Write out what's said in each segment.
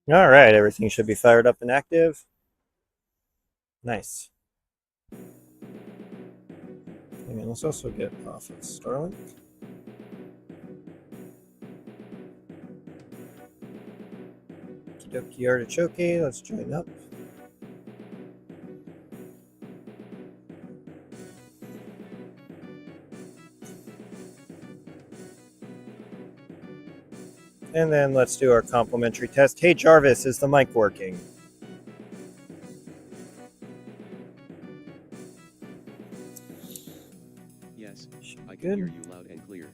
All right, everything should be fired up and active. Nice. And let's also get off of Starlink. Okie artichoke, let's join up. And then let's do our complimentary test. Hey Jarvis, is the mic working? Yes, I can Good. hear you loud and clear.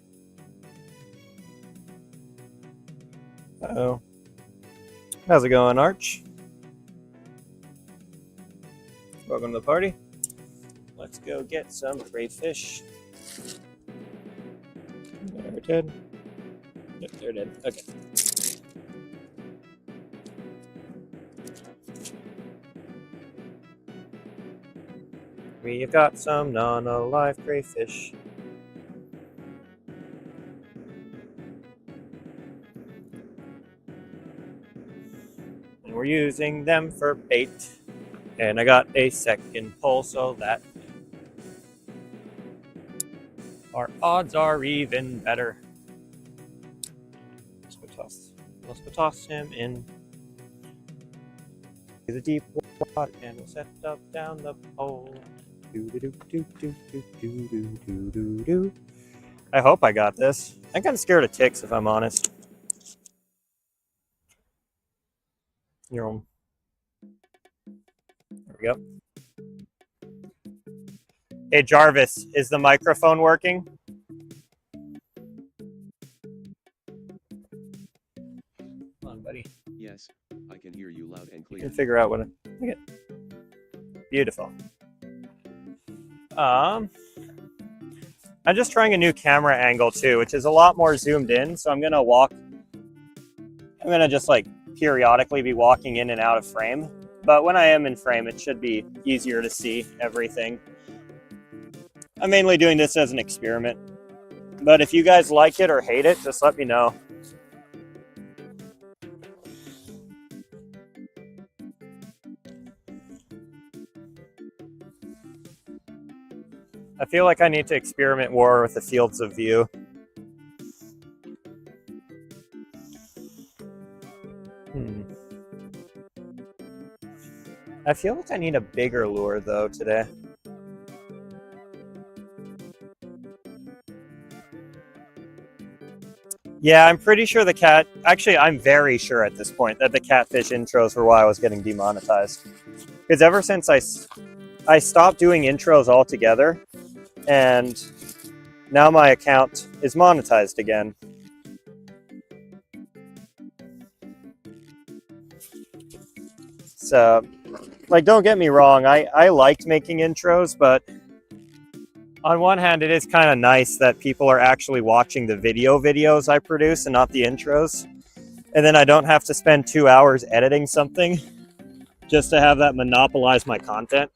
Uh-oh. How's it going, Arch? Welcome to the party. Let's go get some crayfish. They're dead. Yep, they're dead. Okay. We've got some non-alive crayfish. And we're using them for bait. And I got a second pole so that our odds are even better. Let's go toss him in the deep water and we'll set up down the pole. I hope I got this. I'm kind of scared of ticks if I'm honest. There we go. Hey Jarvis, is the microphone working? Come on, buddy. Yes, I can hear you loud and You clear. can figure out what it. Okay. Beautiful. I'm just trying a new camera angle too, which is a lot more zoomed in. So I'm gonna just like periodically be walking in and out of frame. But when I am in frame, it should be easier to see everything. I'm mainly doing this as an experiment. But if you guys like it or hate it, just let me know. I feel like I need to experiment more with the fields of view. I feel like I need a bigger lure though today. Yeah, I'm pretty sure I'm very sure at this point that the catfish intros were why I was getting demonetized. Because ever since I stopped doing intros altogether, and now my account is monetized again. So, like, don't get me wrong, I liked making intros, but on one hand, it is kind of nice that people are actually watching the videos I produce and not the intros. And then I don't have to spend 2 hours editing something just to have that monopolize my content.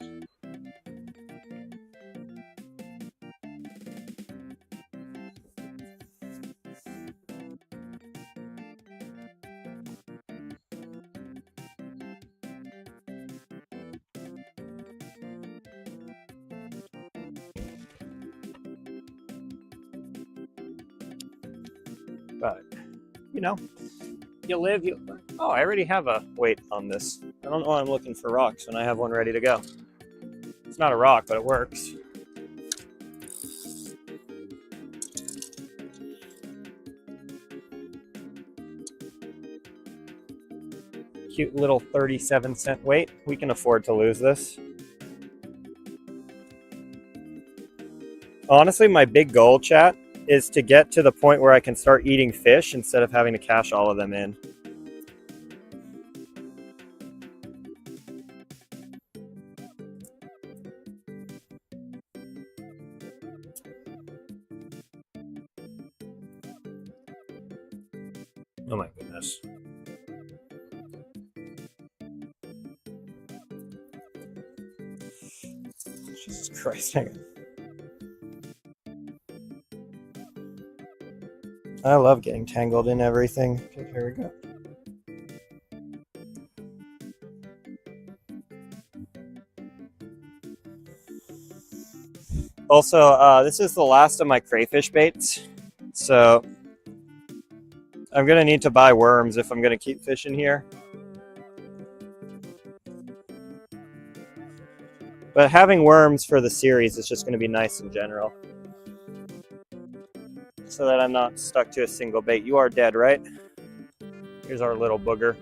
But, you know, you live, you... Oh, I already have a weight on this. I don't know why I'm looking for rocks when I have one ready to go. It's not a rock, but it works. Cute little 37-cent weight. We can afford to lose this. Honestly, my big goal, chat, is to get to the point where I can start eating fish instead of having to cash all of them in. Oh my goodness. Jesus Christ, hang on. I love getting tangled in everything. Okay, here we go. Also, this is the last of my crayfish baits, so I'm gonna need to buy worms if I'm gonna keep fishing here. But having worms for the series is just gonna be nice in general, so that I'm not stuck to a single bait. You are dead, right? Here's our little booger.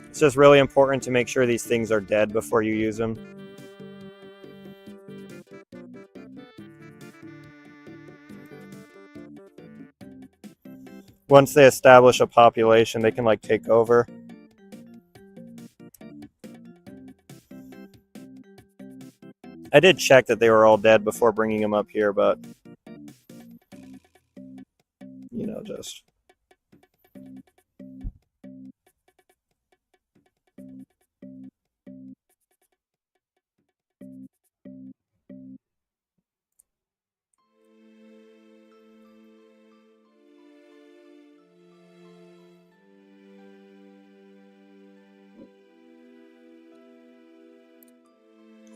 It's just really important to make sure these things are dead before you use them. Once they establish a population, they can like take over. I did check that they were all dead before bringing them up here, but you know, just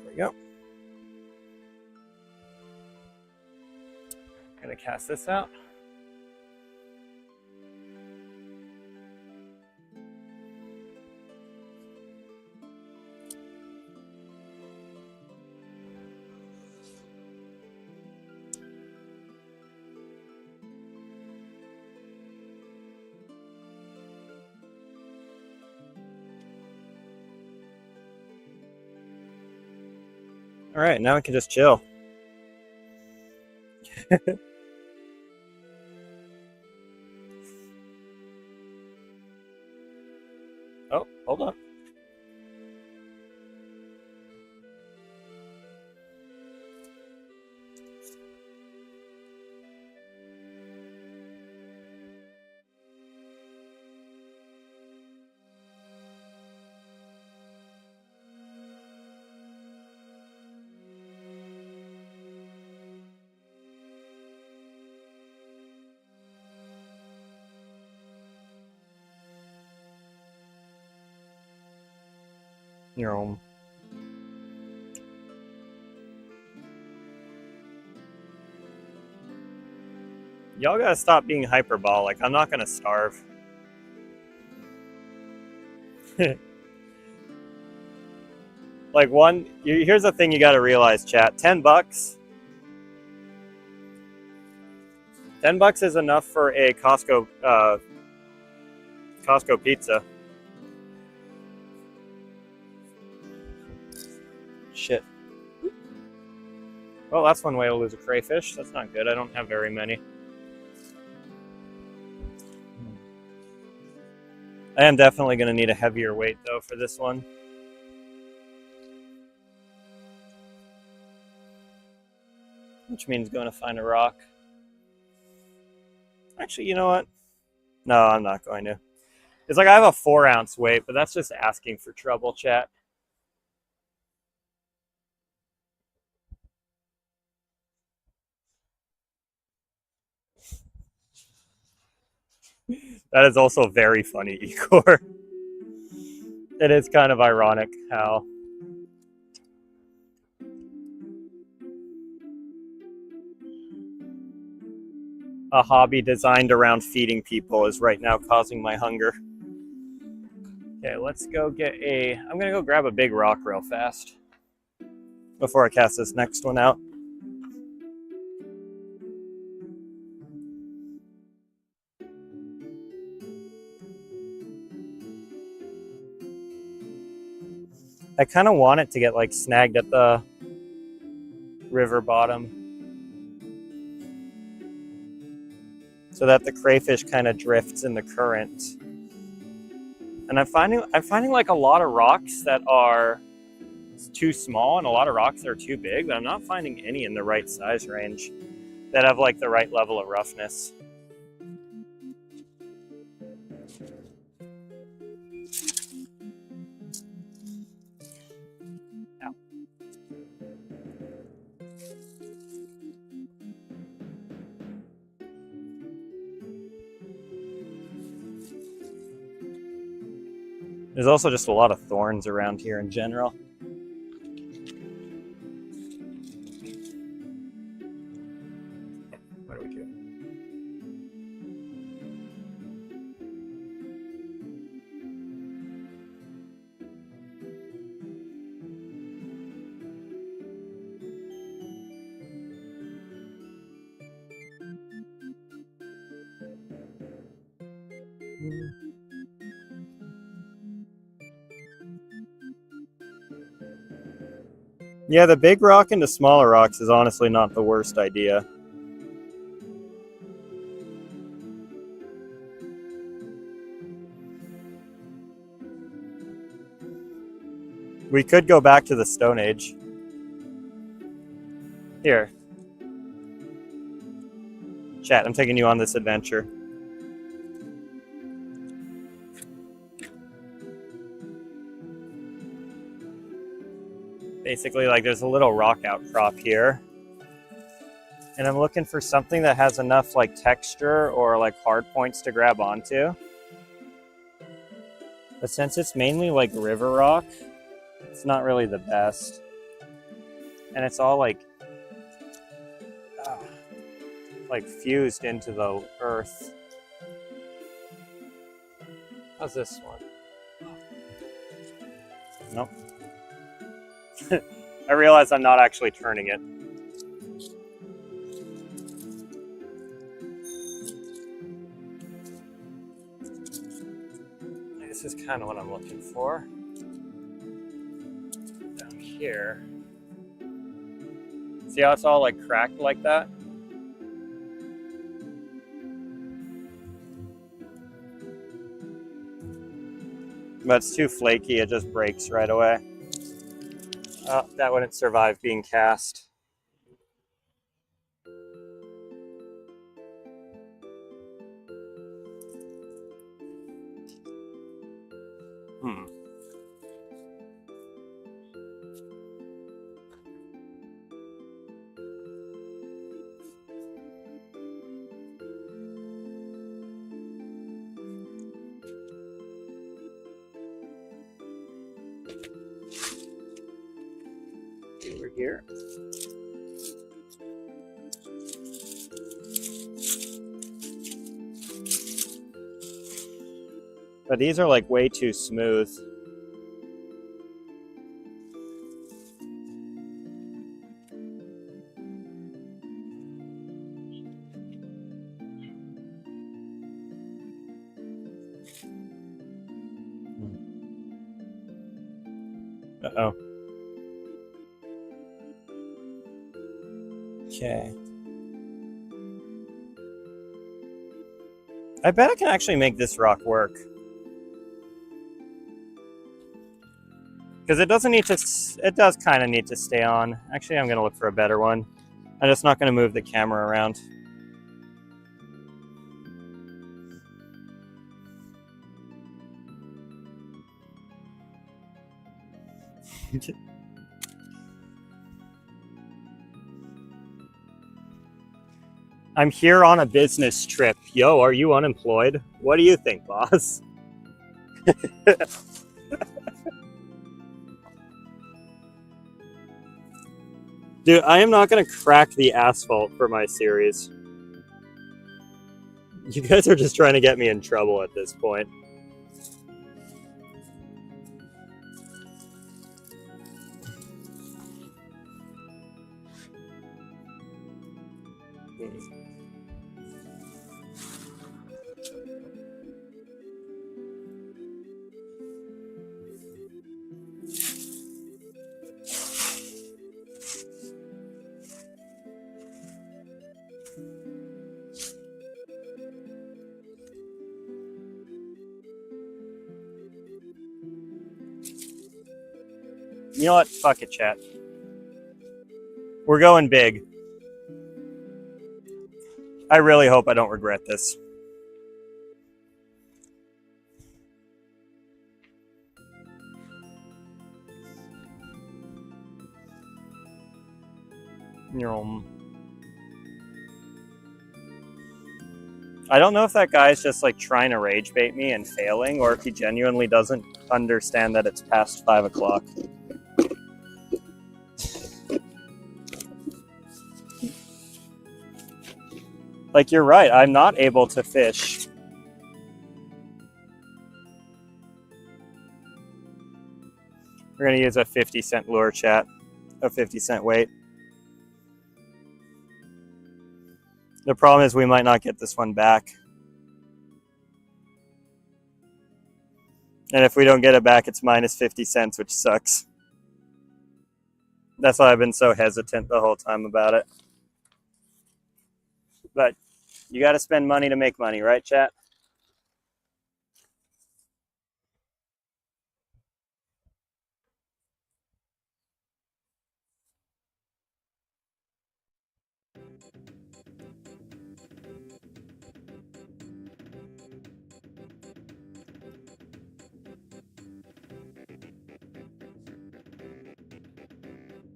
there we go. Gonna cast this out. All right, now we can just chill. Oh, hold on. Your own. Y'all gotta stop being hyperbolic. I'm not gonna starve. Like here's the thing you gotta realize, chat. $10. $10 is enough for a Costco pizza. Shit. Well, that's one way to lose a crayfish. That's not good. I don't have very many. I am definitely going to need a heavier weight, though, for this one. Which means going to find a rock. Actually, you know what? No, I'm not going to. It's like I have a 4-ounce weight, but that's just asking for trouble, chat. That is also very funny, Igor. It is kind of ironic how a hobby designed around feeding people is right now causing my hunger. Okay, let's go get I'm gonna go grab a big rock real fast before I cast this next one out. I kind of want it to get like snagged at the river bottom so that the crayfish kind of drifts in the current. And I'm finding like a lot of rocks that are too small and a lot of rocks that are too big, but I'm not finding any in the right size range that have like the right level of roughness. Ow. There's also just a lot of thorns around here in general. Yeah, the big rock into smaller rocks is honestly not the worst idea. We could go back to the Stone Age. Here. Chat, I'm taking you on this adventure. Basically, like, there's a little rock outcrop here. And I'm looking for something that has enough, like, texture or, like, hard points to grab onto. But since it's mainly, like, river rock, it's not really the best. And it's all, like fused into the earth. How's this one? Nope. I realize I'm not actually turning it. This is kind of what I'm looking for. Down here. See how it's all like cracked like that? But it's too flaky, it just breaks right away. Oh, that wouldn't survive being cast. Over here. But these are like way too smooth. Uh-oh. Okay. I bet I can actually make this rock work. Because it doesn't need to, it does kind of need to stay on. Actually, I'm going to look for a better one. I'm just not going to move the camera around. I'm here on a business trip. Yo, are you unemployed? What do you think, boss? Dude, I am not going to crack the asphalt for my series. You guys are just trying to get me in trouble at this point. You know what? Fuck it, chat. We're going big. I really hope I don't regret this. I don't know if that guy's just like trying to rage bait me and failing, or if he genuinely doesn't understand that it's past 5 o'clock. Like, you're right, I'm not able to fish. We're gonna use a 50-cent lure, chat. A 50-cent weight. The problem is we might not get this one back. And if we don't get it back, it's minus 50 cents, which sucks. That's why I've been so hesitant the whole time about it. But you got to spend money to make money, right, chat?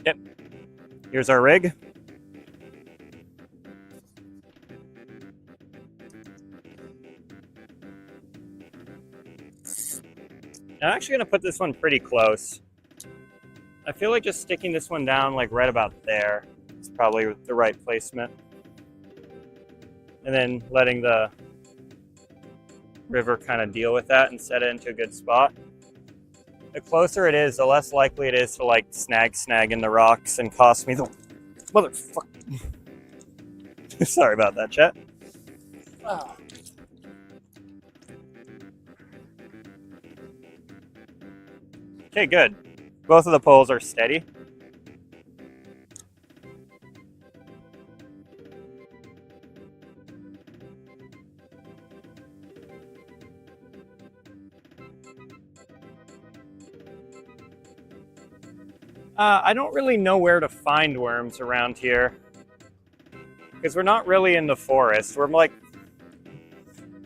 Yep. Here's our rig. I'm actually going to put this one pretty close. I feel like just sticking this one down like right about there is probably the right placement. And then letting the river kind of deal with that and set it into a good spot. The closer it is, the less likely it is to like snag in the rocks and cost me the motherfucker. Sorry about that, chat. Oh. Okay, good. Both of the poles are steady. I don't really know where to find worms around here because we're not really in the forest. We're like,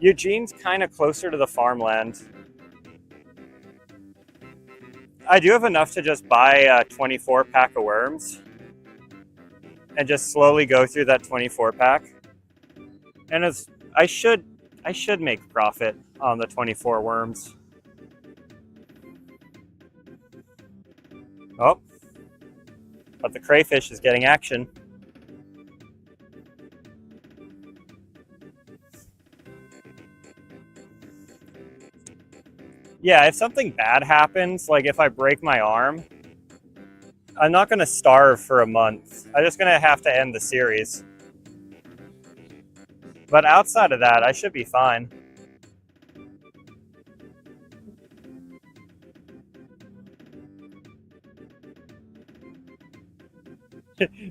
Eugene's kind of closer to the farmland. I do have enough to just buy a 24 pack of worms and just slowly go through that 24 pack. And I should make profit on the 24 worms. Oh, but the crayfish is getting action. Yeah, if something bad happens, like if I break my arm, I'm not going to starve for a month. I'm just going to have to end the series. But outside of that, I should be fine.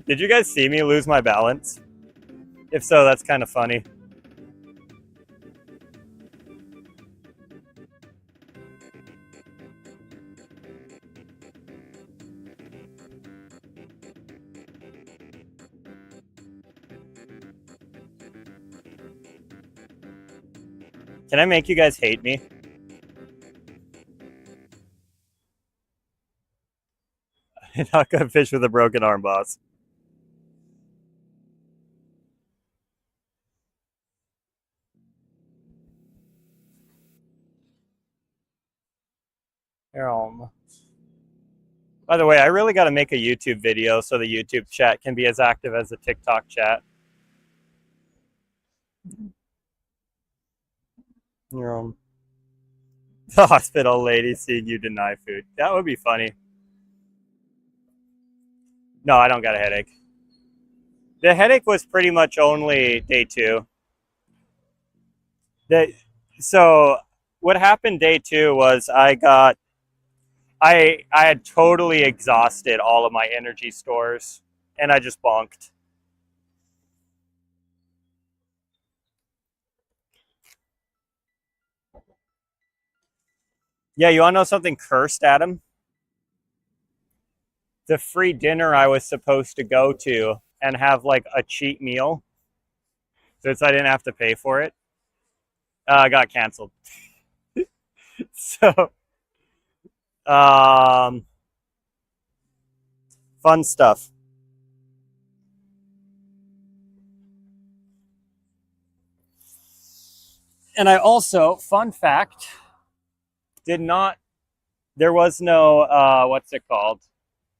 Did you guys see me lose my balance? If so, that's kind of funny. Can I make you guys hate me? Not gonna fish with a broken arm, boss. By the way, I really got to make a YouTube video so the YouTube chat can be as active as the TikTok chat. The hospital lady seeing you deny food. That would be funny. No, I don't got a headache. The headache was pretty much only day 2. So what happened day 2 was I had totally exhausted all of my energy stores and I just bonked. Yeah, you want to know something cursed, Adam? The free dinner I was supposed to go to and have like a cheat meal, since I didn't have to pay for it, got canceled. So, fun stuff. And I also, fun fact, there was no, what's it called?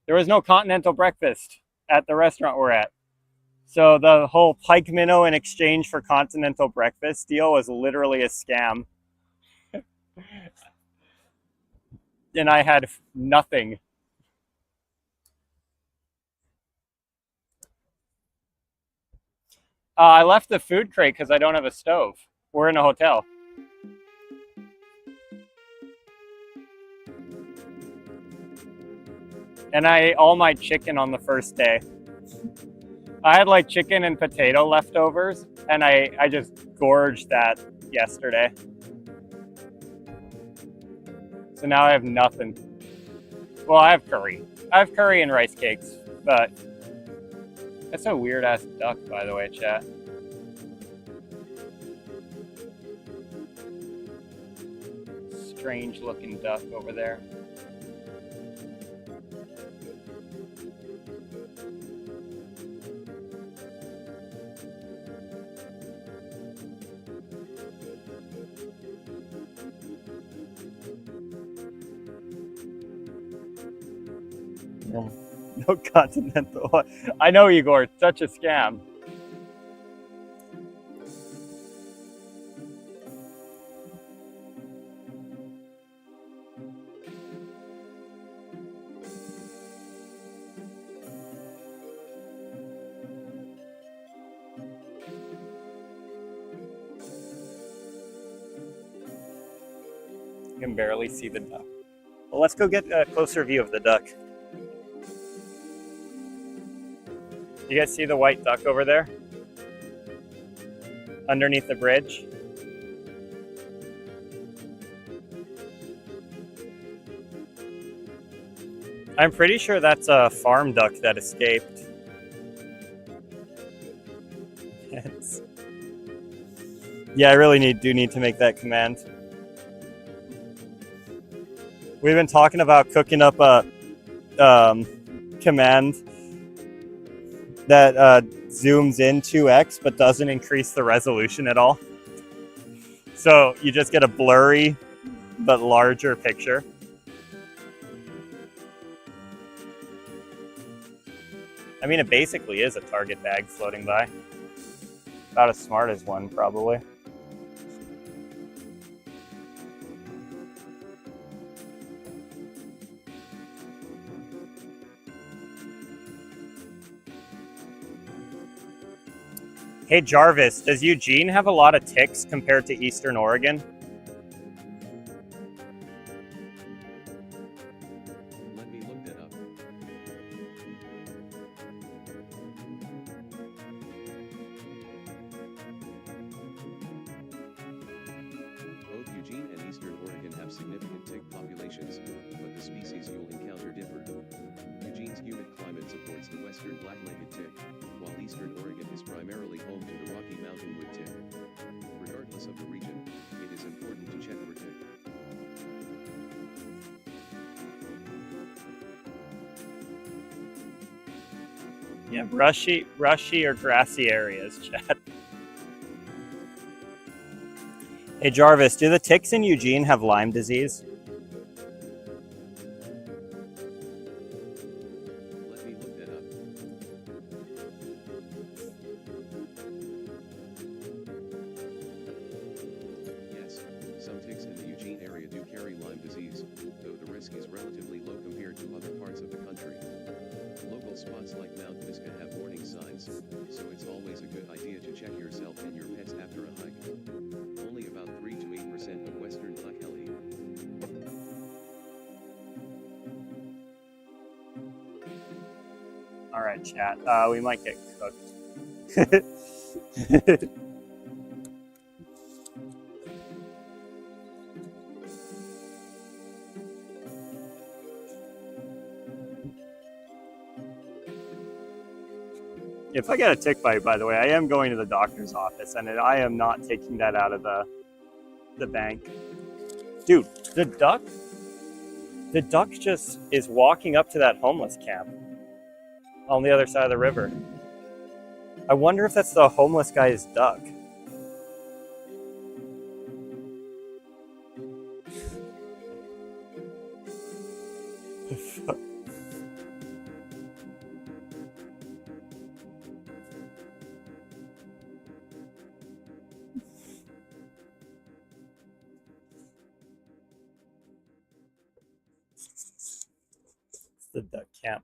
There was no continental breakfast at the restaurant we're at. So the whole pike minnow in exchange for continental breakfast deal was literally a scam. And I had nothing. I left the food crate because I don't have a stove. We're in a hotel. And I ate all my chicken on the first day. I had like chicken and potato leftovers, and I just gorged that yesterday. So now I have nothing. Well, I have curry. I have curry and rice cakes, but that's a weird ass duck, by the way, chat. Strange looking duck over there. No continental. I know, Igor, it's such a scam. You can barely see the duck. Well, let's go get a closer view of the duck. You guys see the white duck over there? Underneath the bridge? I'm pretty sure that's a farm duck that escaped. Yeah, I really do need to make that command. We've been talking about cooking up a command that zooms in 2x but doesn't increase the resolution at all. So you just get a blurry but larger picture. I mean, it basically is a target bag floating by. About as smart as one, probably. Hey Jarvis, does Eugene have a lot of ticks compared to Eastern Oregon? Let me look that up. Both Eugene and Eastern Oregon have significant tick populations, but the species you'll encounter differ. Eugene's humid climate supports the western black-legged tick, while Eastern Oregon is primarily home to the Rocky Mountain wood tick. Regardless of the region, it is important to check for tick. Yeah, brushy or grassy areas, chat. Hey Jarvis, do the ticks in Eugene have Lyme disease? Let me look that up. Yes, some ticks in the Eugene area do carry Lyme disease, though the risk is relatively low compared to other parts of the country. Local spots like Mount Pisgah have warning signs, so it's always a good idea to check yourself and your pets after a hike. Only about 3 to 8% of western black helly. All right, chat. We might get cooked. If I get a tick bite, by the way, I am going to the doctor's office, and I am not taking that out of the bank. Dude, the duck just is walking up to that homeless camp on the other side of the river. I wonder if that's the homeless guy's duck. The duck camp.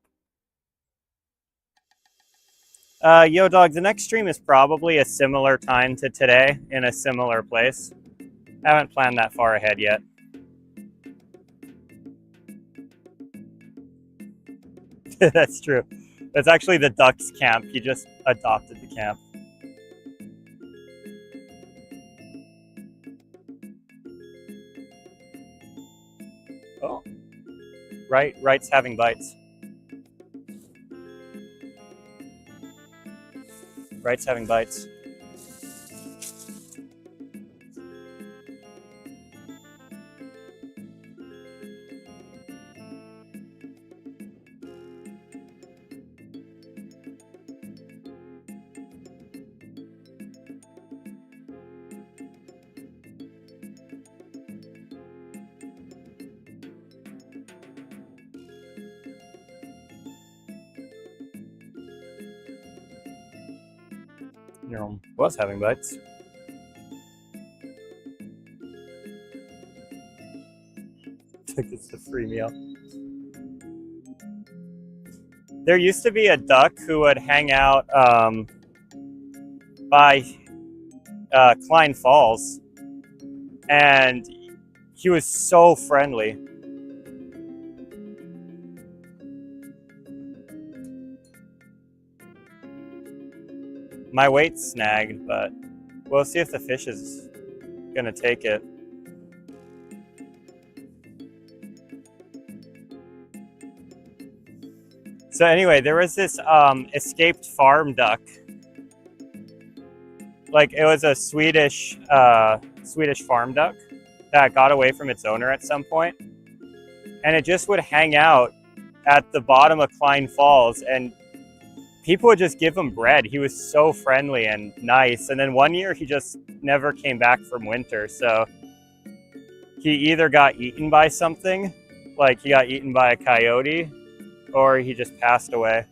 Yo, dog, the next stream is probably a similar time to today in a similar place. I haven't planned that far ahead yet. That's true. That's actually the ducks camp. He just adopted the camp. Oh, right's having bites. Right's having bites. Was having bites. It's the free meal. There used to be a duck who would hang out by Klein Falls, and he was so friendly. My weight's snagged, but we'll see if the fish is gonna take it. So anyway, there was this escaped farm duck. Like, it was a Swedish farm duck that got away from its owner at some point, and it just would hang out at the bottom of Klein Falls, and people would just give him bread. He was so friendly and nice. And then one year he just never came back from winter. So he either got eaten by something, like he got eaten by a coyote, or he just passed away.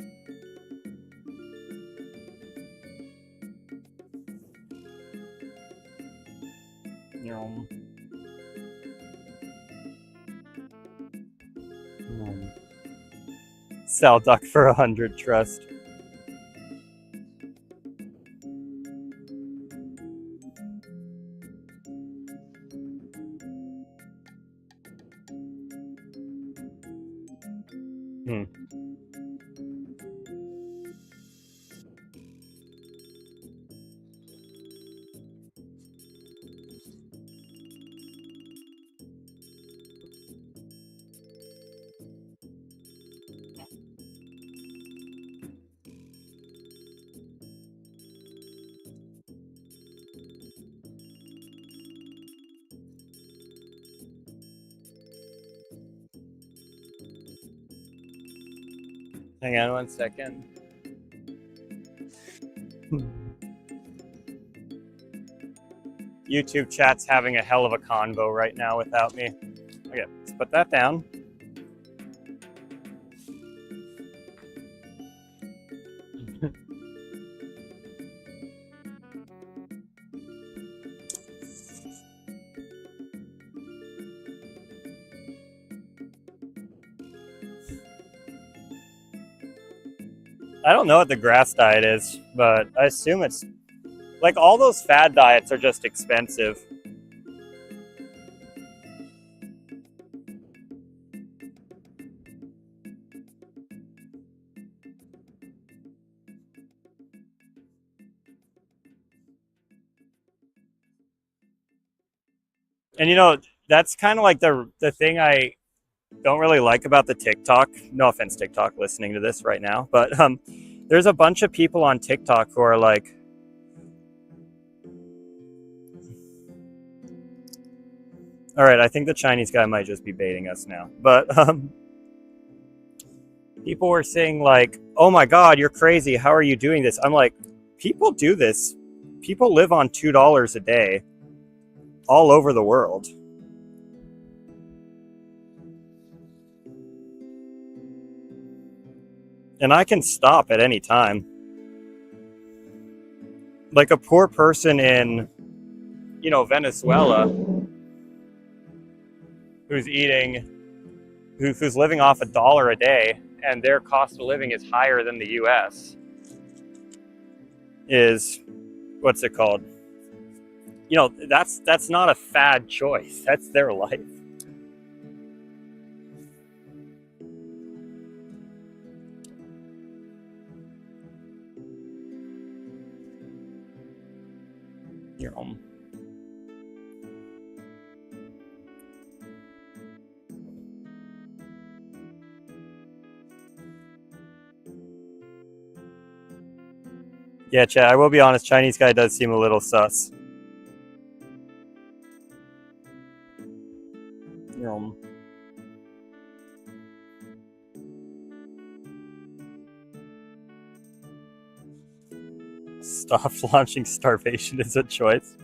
Sell duck for 100 trust. Hang on one second. YouTube chat's having a hell of a convo right now without me. Okay, let's put that down. I don't know what the grass diet is, but I assume it's like all those fad diets are just expensive. And you know, that's kind of like the thing I don't really like about the TikTok. No offense, TikTok, listening to this right now, but there's a bunch of people on TikTok who are like, all right, I think the Chinese guy might just be baiting us now, but people were saying like, oh my God, you're crazy. How are you doing this? I'm like, people do this. People live on $2 a day all over the world. And I can stop at any time. Like a poor person in, you know, Venezuela who's living off $1 a day, and their cost of living is higher than the US, is, what's it called? You know, that's not a fad choice. That's their life. Your own. Yeah, chat, I will be honest, Chinese guy does seem a little sus. Stop launching starvation is a choice.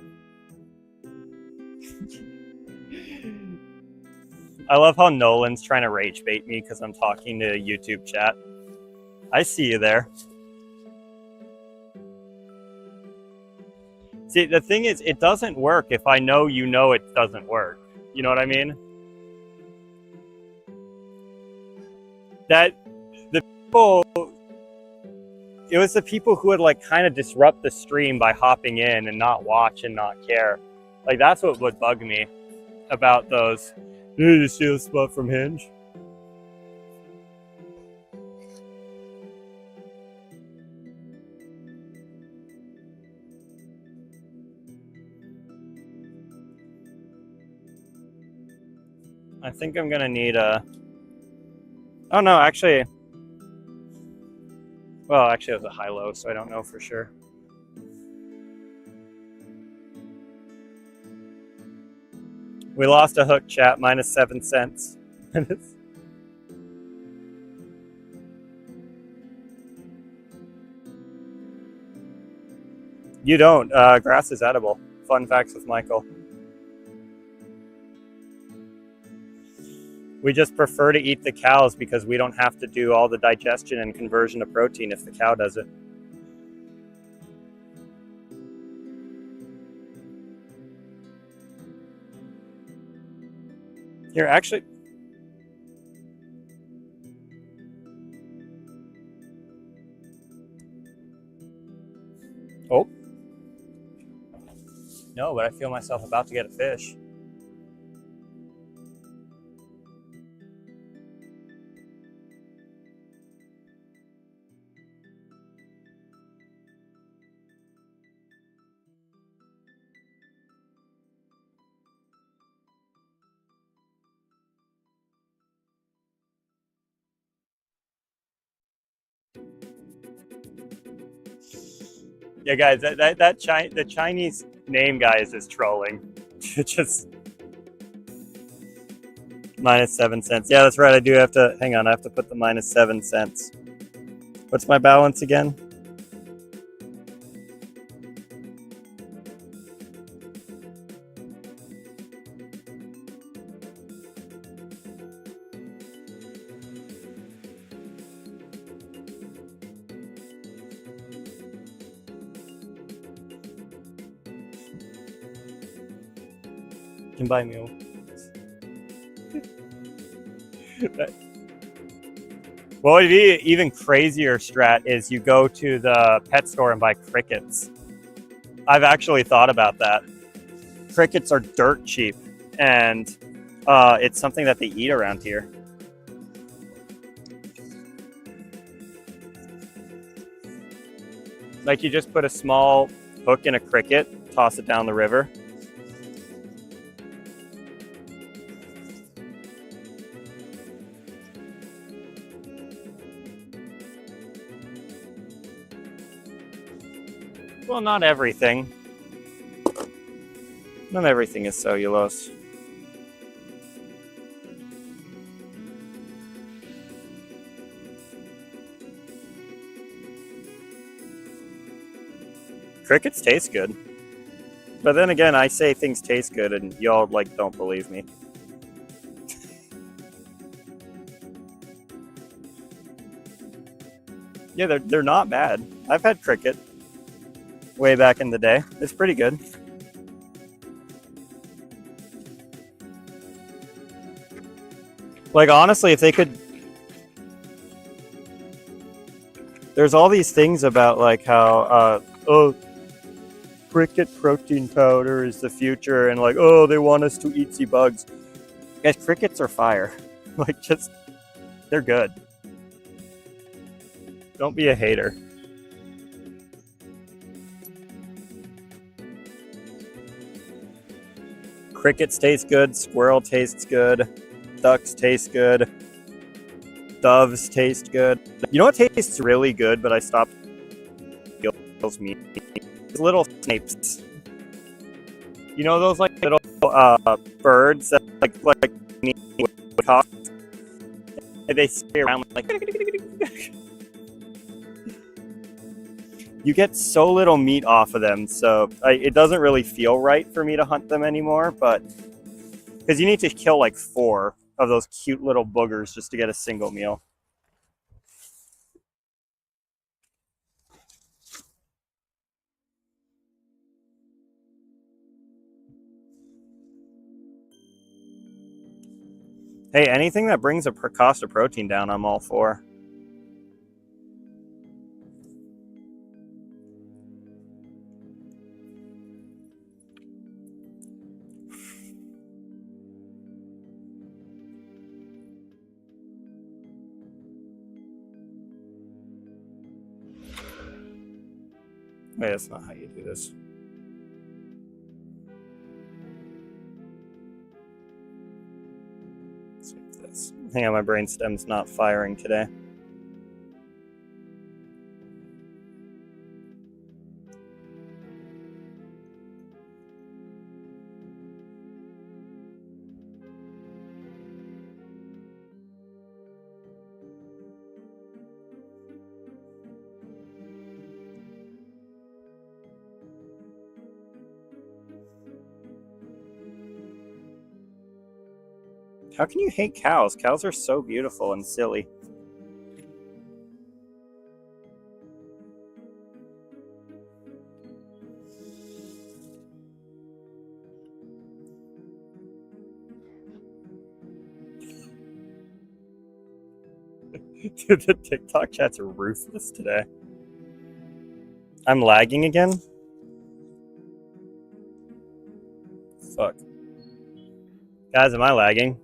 I love how Nolan's trying to rage bait me because I'm talking to YouTube chat. I see you there. See, the thing is, it doesn't work if I know you know it doesn't work. You know what I mean? That the people, it was the people who would like kind of disrupt the stream by hopping in and not watch and not care. Like that's what would bug me about those. Did you steal a spot from Hinge? I think I'm gonna need a. Oh no, actually. Well, actually, it was a high-low, so I don't know for sure. We lost a hook, chat, minus 7 cents. You don't. Grass is edible. Fun facts with Michael. We just prefer to eat the cows because we don't have to do all the digestion and conversion of protein if the cow does it. Here, actually... Oh. No, but I feel myself about to get a fish. Yeah, guys, the Chinese name, guys, is trolling. Just minus 7 cents. Yeah, that's right. I do have to hang on. I have to put the minus 7 cents. What's my balance again? Can buy me one. What would be even crazier strat is you go to the pet store and buy crickets. I've actually thought about that. Crickets are dirt cheap, and it's something that they eat around here. Like you just put a small hook in a cricket, toss it down the river. Well, not everything. Not everything is cellulose. Crickets taste good. But then again, I say things taste good and y'all like don't believe me. Yeah, they're not bad. I've had cricket way back in the day. It's pretty good. Like honestly, if they could, there's all these things about like how oh, cricket protein powder is the future, and like, oh, they want us to eat the bugs. Guys, crickets are fire. Like, just, they're good. Don't be a hater. Crickets taste good, squirrel tastes good, ducks taste good, doves taste good. You know what tastes really good, but I stopped kills me? Little snapes. You know those like little birds that like talk? They stay around like you get so little meat off of them, so it doesn't really feel right for me to hunt them anymore, but because you need to kill like 4 of those cute little boogers just to get a single meal. Hey, anything that brings the cost of protein down, I'm all for. Wait, that's not how you do this. Save this. Hang on, my brain stem's not firing today. How can you hate cows? Cows are so beautiful and silly. Dude, the TikTok chats are ruthless today. I'm lagging again? Fuck. Guys, am I lagging?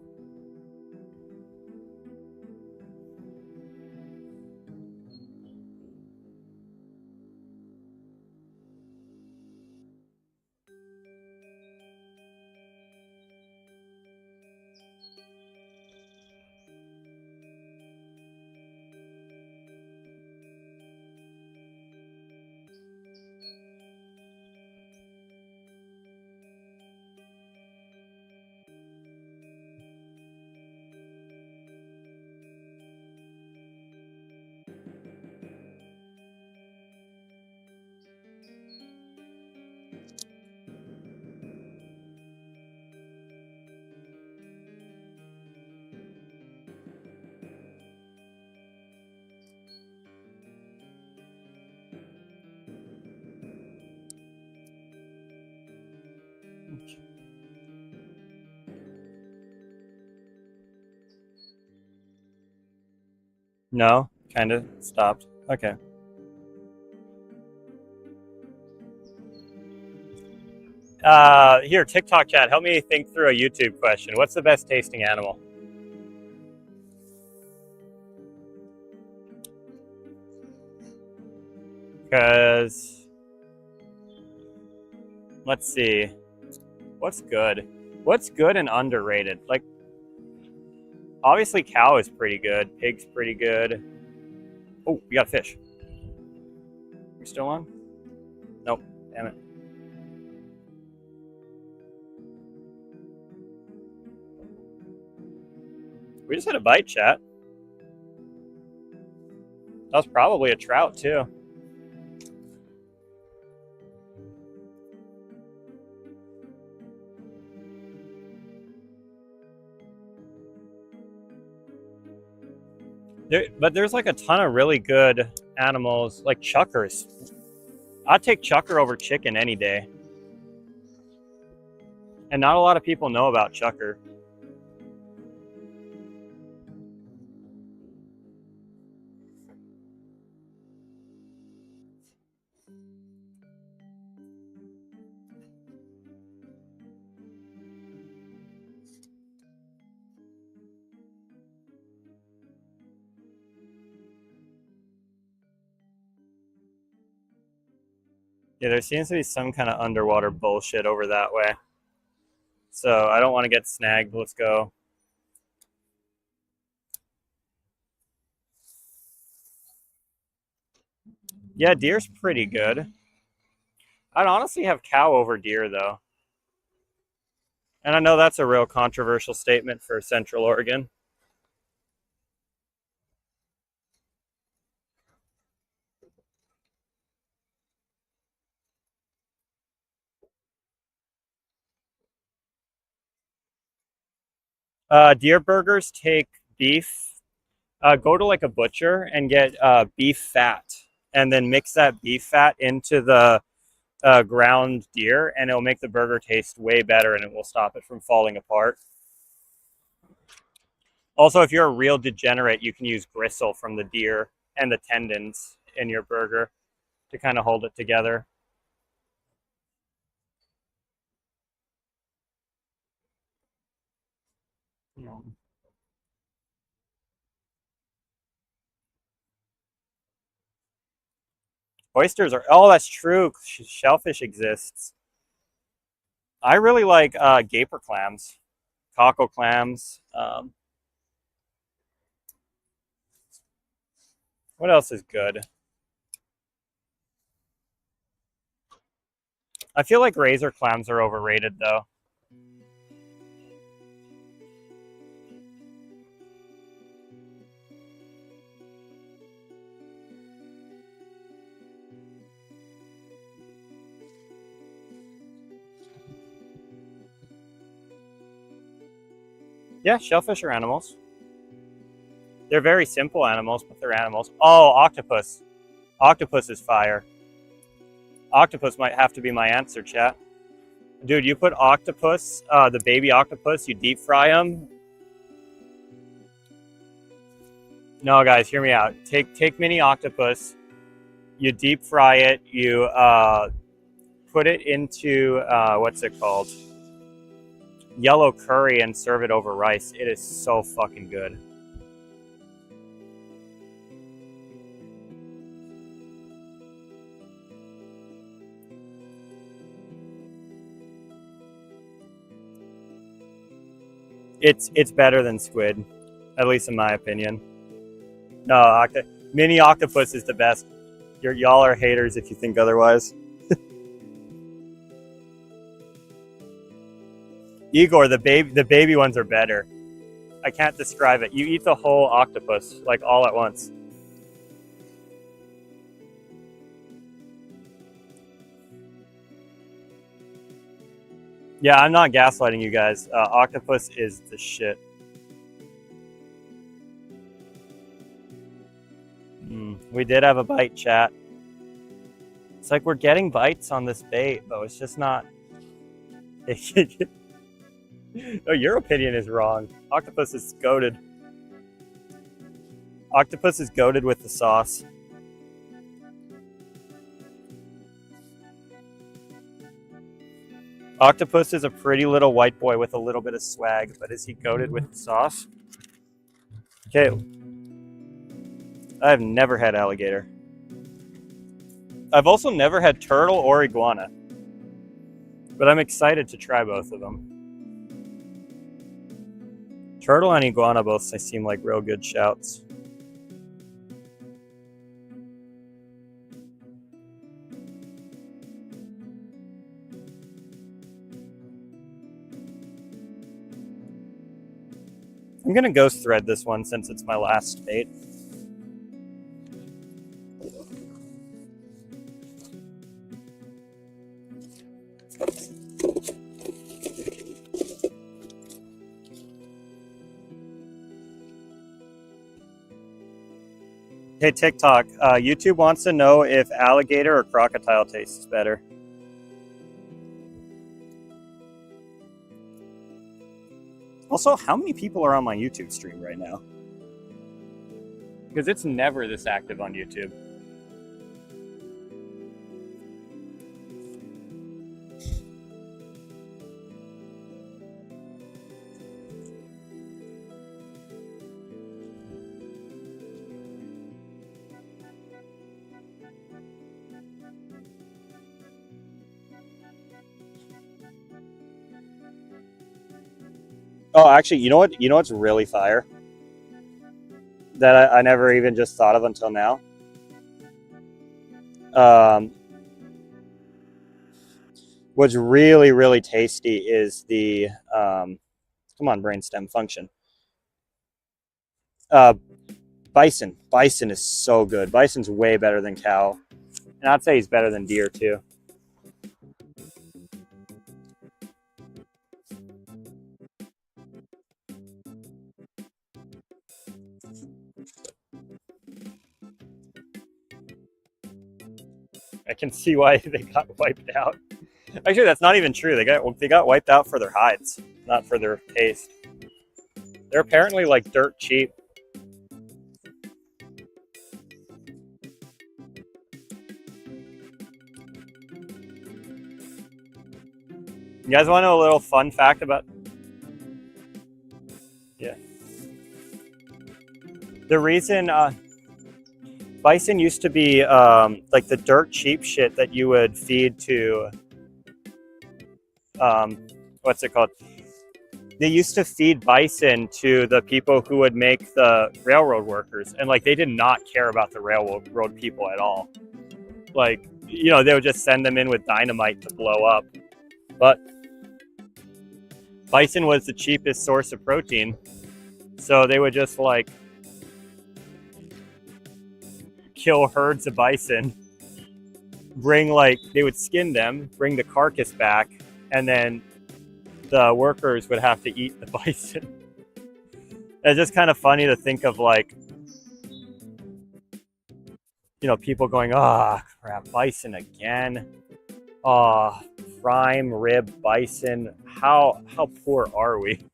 No, kind of stopped. Okay. Here, TikTok chat, help me think through a YouTube question. What's the best tasting animal? Because, let's see. What's good? What's good and underrated? Like, obviously cow is pretty good. Pig's pretty good. Oh, we got a fish. We still on? Nope. Damn it. We just had a bite, chat. That was probably a trout, too. But there's like a ton of really good animals, like chuckers. I'd take chucker over chicken any day. And not a lot of people know about chucker. Yeah, there seems to be some kind of underwater bullshit over that way. So I don't want to get snagged. Let's go. Yeah, deer's pretty good. I'd honestly have cow over deer, though. And I know that's a real controversial statement for Central Oregon. Deer burgers take beef. Go to like a butcher and get beef fat, and then mix that beef fat into the ground deer, and it'll make the burger taste way better, and it will stop it from falling apart. Also, if you're a real degenerate, you can use gristle from the deer and the tendons in your burger to kind of hold it together. Oysters are, oh, that's true. Shellfish exists. I really like gaper clams, cockle clams. What else is good? I feel like razor clams are overrated, though. Yeah, shellfish are animals. They're very simple animals, but they're animals. Oh, octopus. Octopus is fire. Octopus might have to be my answer, chat. Dude, you put octopus, the baby octopus, you deep fry them. No, guys, hear me out. Take mini octopus, you deep fry it, you put it into, what's it called? Yellow curry and serve it over rice. It is so fucking good. It's better than squid, at least in my opinion. No, mini octopus is the best. Y'all are haters if you think otherwise. Igor, the baby ones are better. I can't describe it. You eat the whole octopus, like all at once. Yeah, I'm not gaslighting you guys. Octopus is the shit. We did have a bite, chat. It's like we're getting bites on this bait, though. It's just not. No, your opinion is wrong. Octopus is goated. Octopus is goated with the sauce. Octopus is a pretty little white boy with a little bit of swag, but is he goated with the sauce? Okay. I've never had alligator. I've also never had turtle or iguana, but I'm excited to try both of them. Turtle and iguana both seem like real good shouts. I'm gonna ghost thread this one since it's my last bait. Hey, TikTok, YouTube wants to know if alligator or crocodile tastes better. Also, how many people are on my YouTube stream right now? Because it's never this active on YouTube. Oh, actually, you know what? You know what's really fire that I never even just thought of until now. What's really, really tasty is the come on, brainstem function. Bison. Bison is so good. Bison's way better than cow, and I'd say he's better than deer too. I can see why they got wiped out. Actually, that's not even true. They got wiped out for their hides, not for their taste. They're apparently like dirt cheap. You guys want to know a little fun fact about? Yeah. The reason bison used to be like the dirt cheap shit that you would feed to what's it called? They used to feed bison to the people who would make the railroad workers, and like they did not care about the railroad people at all. Like, you know, they would just send them in with dynamite to blow up. But bison was the cheapest source of protein, so they would just like kill herds of bison, they would skin them, bring the carcass back, and then the workers would have to eat the bison. It's just kind of funny to think of, like, you know, people going, "Ah, oh, crap, bison again. Oh, prime rib bison. How poor are we?"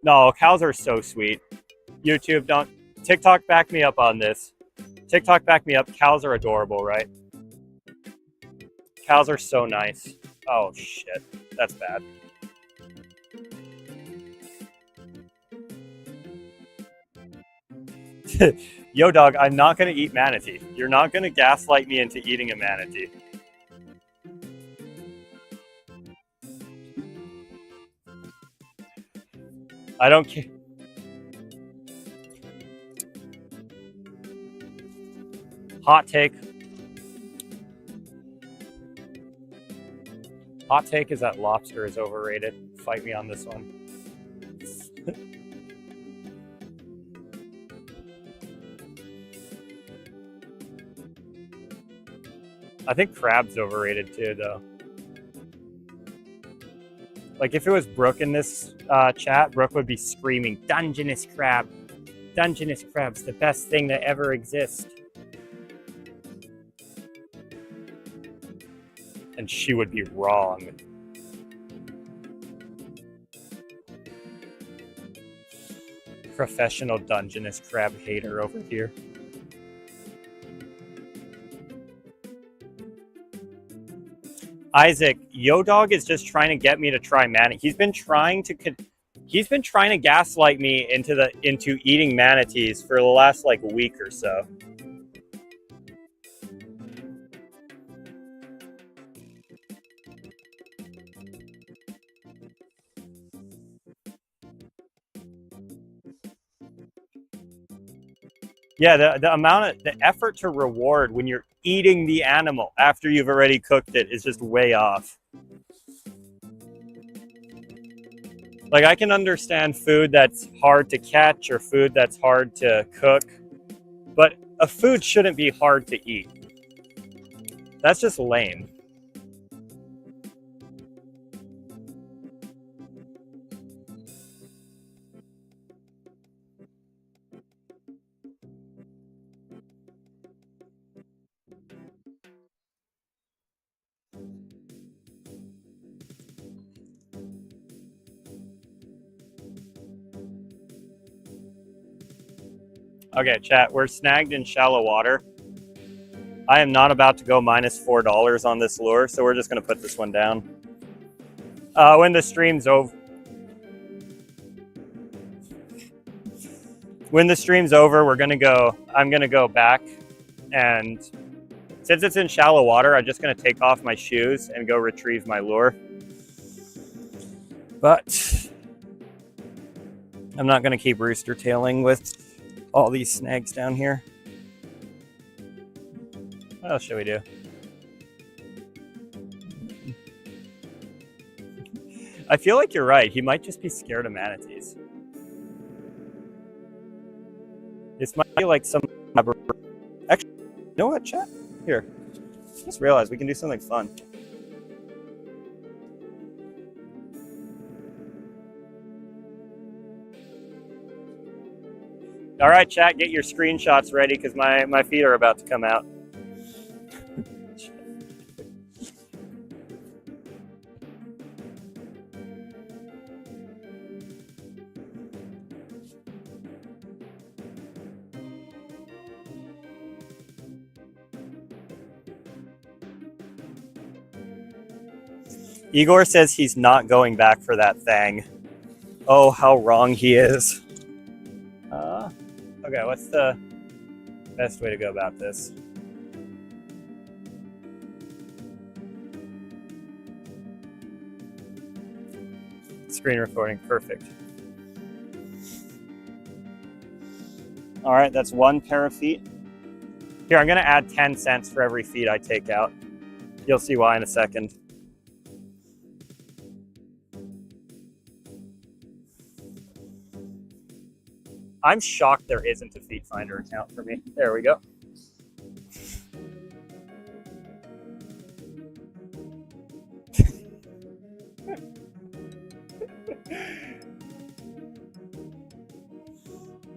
No, cows are so sweet. YouTube, don't. TikTok, back me up on this. TikTok, back me up. Cows are adorable, right? Cows are so nice. Oh, shit. That's bad. Yo, dog, I'm not going to eat manatee. You're not going to gaslight me into eating a manatee. I don't care. Hot take. Hot take is that lobster is overrated. Fight me on this one. I think crab's overrated too, though. Like, if it was Brooke in this chat, Brooke would be screaming, "Dungeness crab! Dungeness crab's the best thing that ever exists." And she would be wrong. Professional Dungeness crab hater over here. Isaac, Yo Dog is just trying to get me to try manatee. He's been trying to gaslight me into eating manatees for the last like week or so. Yeah, the effort to reward when you're eating the animal after you've already cooked it is just way off. Like, I can understand food that's hard to catch or food that's hard to cook, but a food shouldn't be hard to eat. That's just lame. Okay, chat, we're snagged in shallow water. I am not about to go minus $4 on this lure, so we're just going to put this one down. When the stream's over, I'm going to go back and Since it's in shallow water, I'm just gonna take off my shoes and go retrieve my lure. But I'm not gonna keep rooster tailing with all these snags down here. What else should we do? I feel like you're right. He might just be scared of manatees. This might be like some... Actually, you know what, chat? Here. Just realized we can do something fun. All right, chat, get your screenshots ready because my feet are about to come out. Igor says he's not going back for that thing. Oh, how wrong he is. Okay, what's the best way to go about this? Screen recording, perfect. All right, that's 1 pair of feet. Here, I'm gonna add 10 cents for every feet I take out. You'll see why in a second. I'm shocked there isn't a Feet Finder account for me. There we go.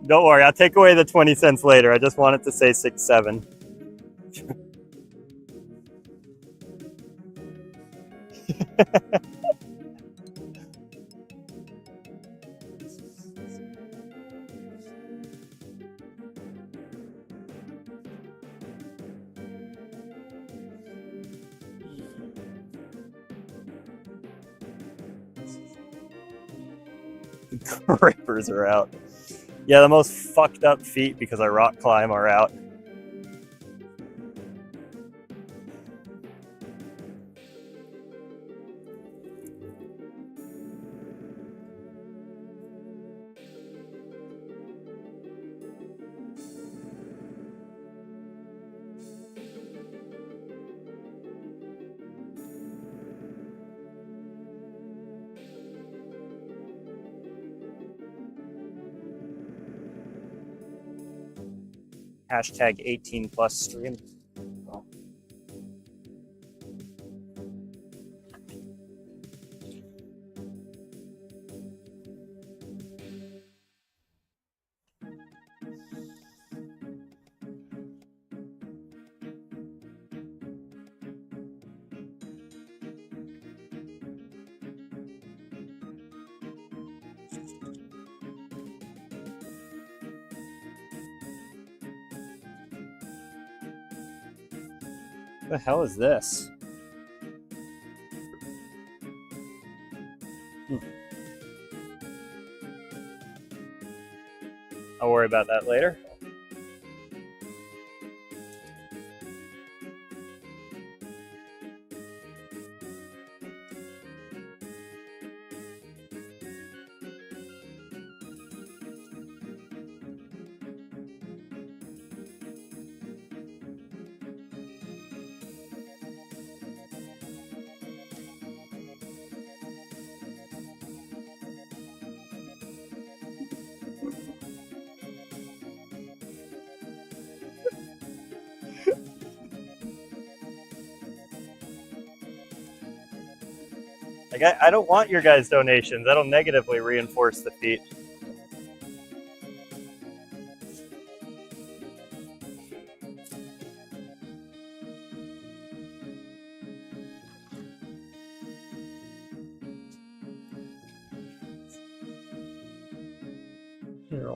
Don't worry, I'll take away the 20 cents later. I just wanted to say 6-7. Rippers are out. Yeah, the most fucked up feet because I rock climb are out. Hashtag 18+ stream. Oh. What the hell is this? I'll worry about that later. Like, I don't want your guys' donations. That'll negatively reinforce the feet. Here.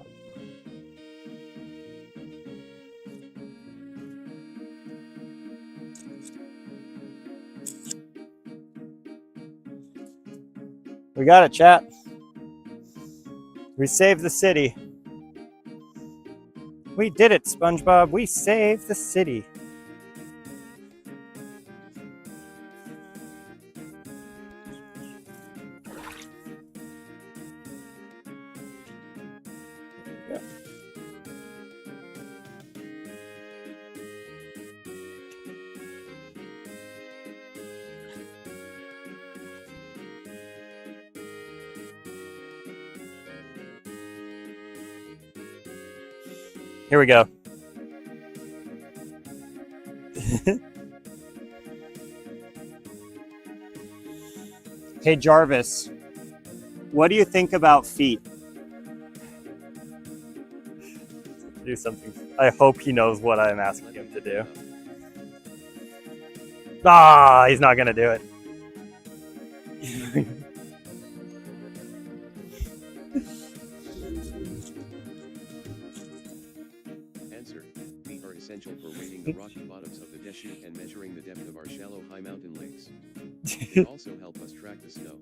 We got it, chat. We saved the city. We did it, SpongeBob. We saved the city. Yeah. Here we go. Hey Jarvis, what do you think about feet? Do something. I hope he knows what I'm asking him to do. Ah, he's not gonna do it. Answer: feet are essential for rating the rocky bottoms of the desert and measuring the depth of our shallow high mountain lakes. They also help us track the snow.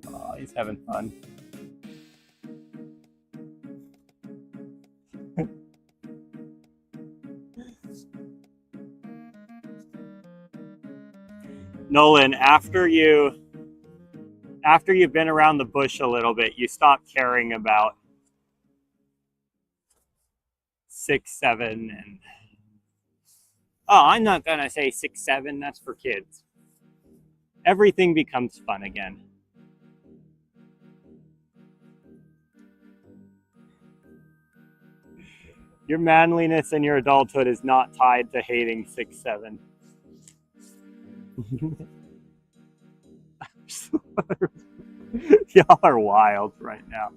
Oh, he's having fun. Nolan, after you've been around the bush a little bit, you stop caring about 6, 7, and I'm not gonna say 6, 7. That's for kids. Everything becomes fun again. Your manliness and your adulthood is not tied to hating 6, 7. Y'all are wild right now.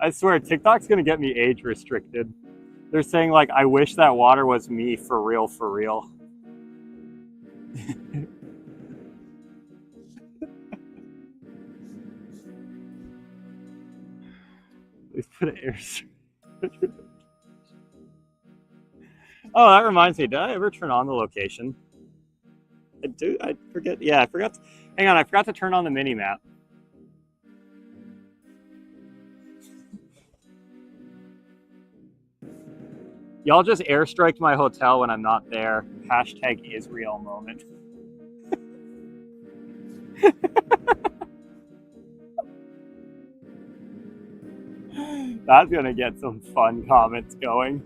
I swear, TikTok's gonna get me age restricted. They're saying like, I wish that water was me for real, for real. Let's put an air. Oh, that reminds me. Did I ever turn on the location? I forget. Yeah, I forgot. Hang on, I forgot to turn on the mini map. Y'all just airstriked my hotel when I'm not there. Hashtag Israel moment. That's gonna get some fun comments going.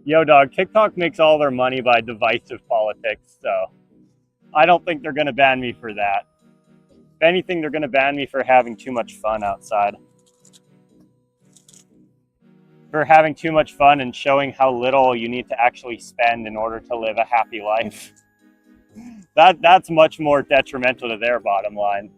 Yo, dog, TikTok makes all their money by divisive politics, so I don't think they're going to ban me for that. If anything, they're going to ban me for having too much fun outside. For having too much fun and showing how little you need to actually spend in order to live a happy life. That's much more detrimental to their bottom line.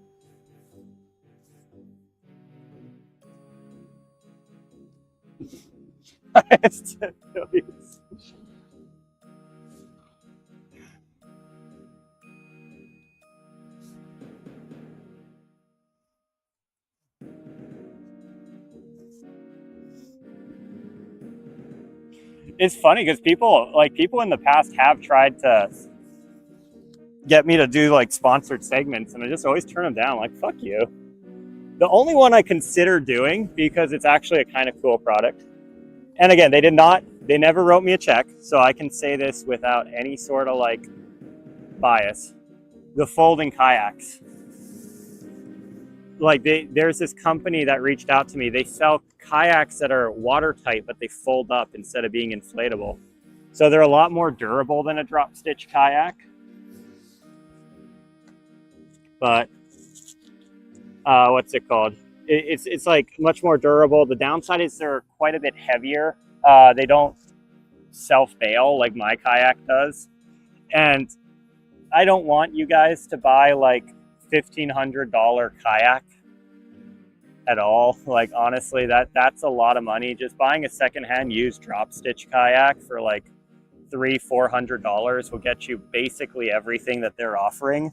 It's funny because people in the past have tried to get me to do like sponsored segments, and I just always turn them down. Like, fuck you. The only one I consider doing, because it's actually a kind of cool product, and again, they never wrote me a check, so I can say this without any sort of like bias. The folding kayaks. Like there's this company that reached out to me. They sell kayaks that are watertight, but they fold up instead of being inflatable. So they're a lot more durable than a drop stitch kayak. But what's it called? It's like much more durable. The downside is they're quite a bit heavier. They don't self-bail like my kayak does. And I don't want you guys to buy like $1,500 kayak at all. Like honestly, that's a lot of money. Just buying a secondhand used drop stitch kayak for like $300-400 will get you basically everything that they're offering.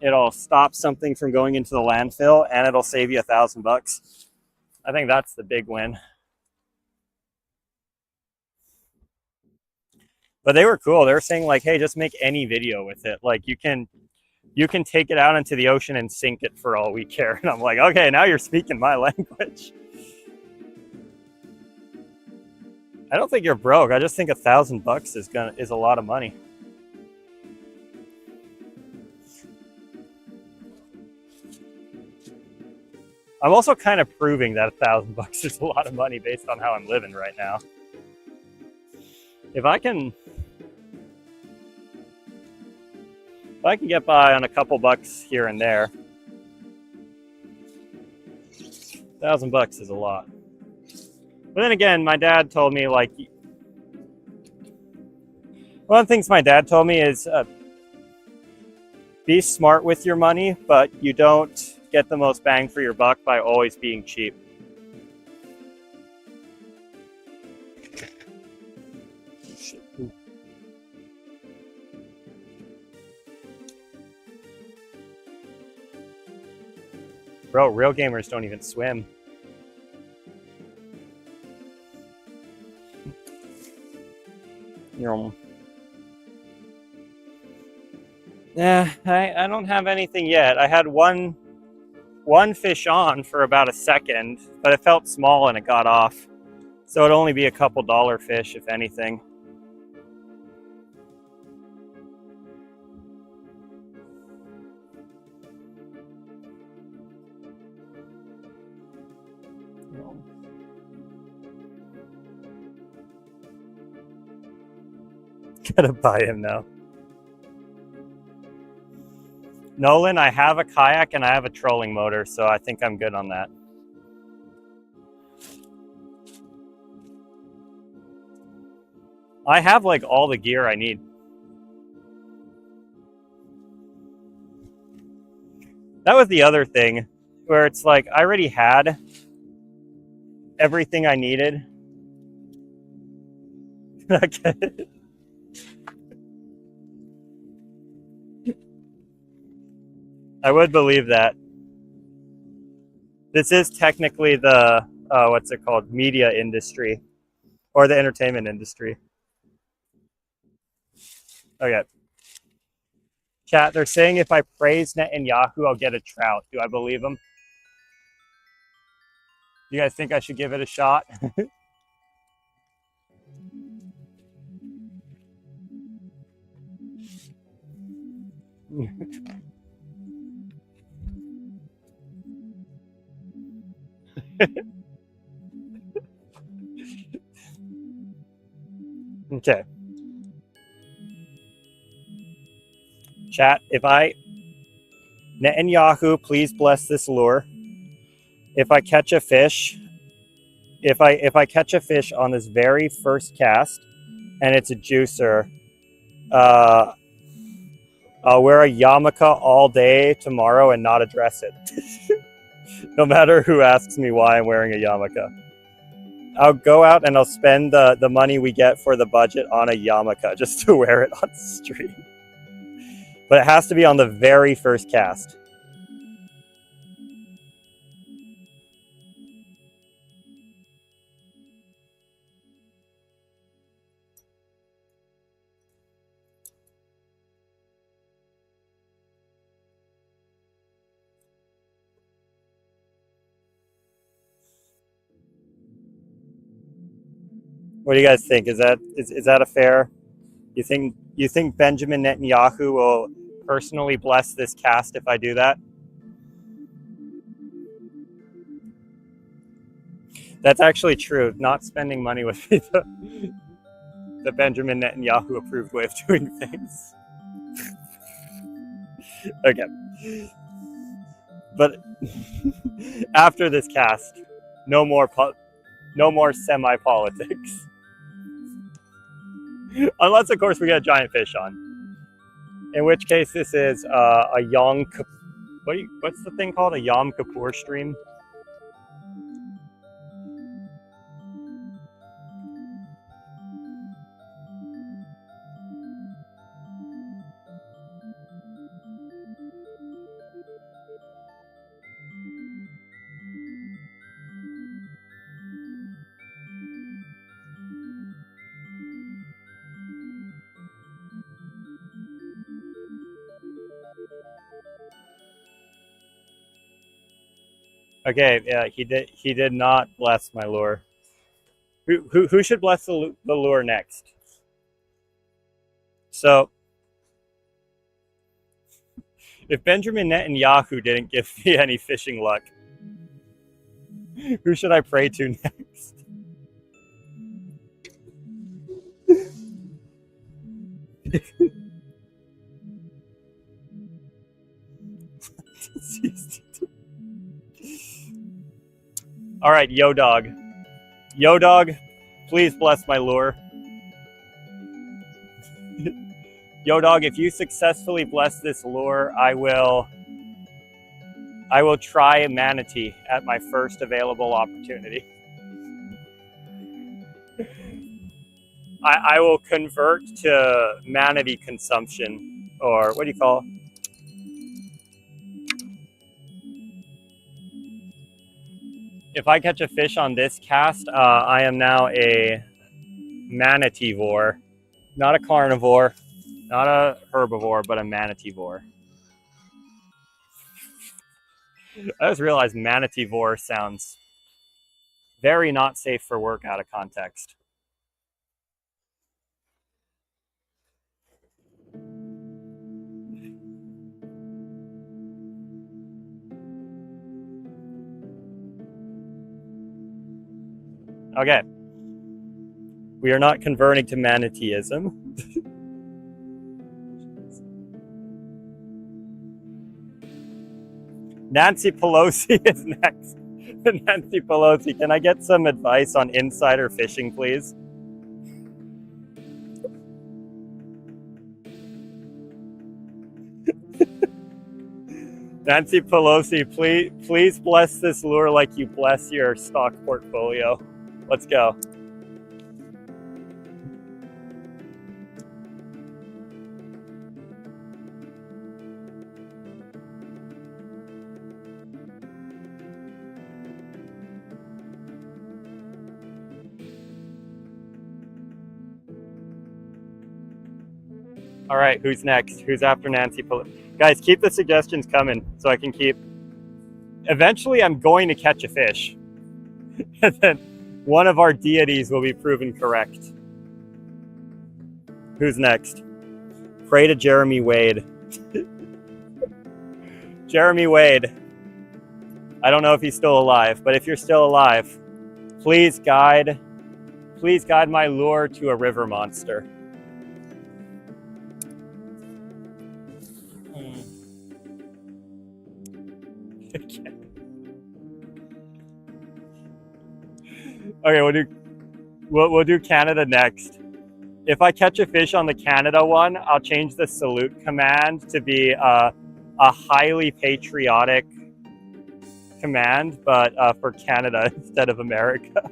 It'll stop something from going into the landfill, and it'll save you $1,000. I think that's the big win. But they were cool. They were saying like, hey, just make any video with it. Like you can take it out into the ocean and sink it for all we care. And I'm like, okay, now you're speaking my language. I don't think you're broke. I just think $1,000 is a lot of money. I'm also kind of proving that $1,000 is a lot of money based on how I'm living right now. If I can get by on a couple bucks here and there, $1,000 is a lot. But then again, my dad told me, like, one of the things my dad told me is be smart with your money, but you don't get the most bang for your buck by always being cheap. Bro, real gamers don't even swim. Yeah, I don't have anything yet. I had one fish on for about a second, but it felt small and it got off. So it'd only be a couple dollar fish, if anything. Gotta buy him now. Nolan, I have a kayak and I have a trolling motor, so I think I'm good on that. I have like all the gear I need. That was the other thing, where it's like I already had everything I needed. Okay. I would believe that. This is technically the, what's it called? Media industry, or the entertainment industry. Okay. Chat, they're saying if I praise Netanyahu, I'll get a trout. Do I believe them? You guys think I should give it a shot? Okay. Chat, Netanyahu, please bless this lure. If I catch a fish, if I catch a fish on this very first cast and it's a juicer, I'll wear a yarmulke all day tomorrow and not address it. No matter who asks me why I'm wearing a yarmulke. I'll go out and I'll spend the money we get for the budget on a yarmulke just to wear it on stream. But it has to be on the very first cast. What do you guys think? Is that a fair? You think Benjamin Netanyahu will personally bless this cast if I do that? That's actually true. Not spending money would be the Benjamin Netanyahu approved way of doing things. Okay. But after this cast, no more semi-politics. Unless, of course, we get a giant fish on. In which case, this is a young What's the thing called? A Yom Kippur stream? Okay, yeah, he did not bless my lure. Who should bless the lure next? So, if Benjamin Netanyahu didn't give me any fishing luck, who should I pray to next? All right, Yo Dog. Yo Dog, please bless my lure. Yo Dog, if you successfully bless this lure, I will try a manatee at my first available opportunity. I will convert to manatee consumption, or what do you call it? If I catch a fish on this cast, I am now a manateevore. Not a carnivore, not a herbivore, but a manateevore. I just realized manateevore sounds very not safe for work out of context. Okay. We are not converting to manateeism. Nancy Pelosi is next. Nancy Pelosi, can I get some advice on insider fishing, please? Nancy Pelosi, please bless this lure like you bless your stock portfolio. Let's go. All right, who's next? Who's after Nancy Pelosi? Guys, keep the suggestions coming so I can keep... Eventually, I'm going to catch a fish. And then one of our deities will be proven correct. Who's next? Pray to Jeremy Wade. Jeremy Wade. I don't know if he's still alive, but if you're still alive, please guide my lure to a river monster. Okay, we'll do Canada next. If I catch a fish on the Canada one, I'll change the salute command to be a highly patriotic command, but for Canada instead of America.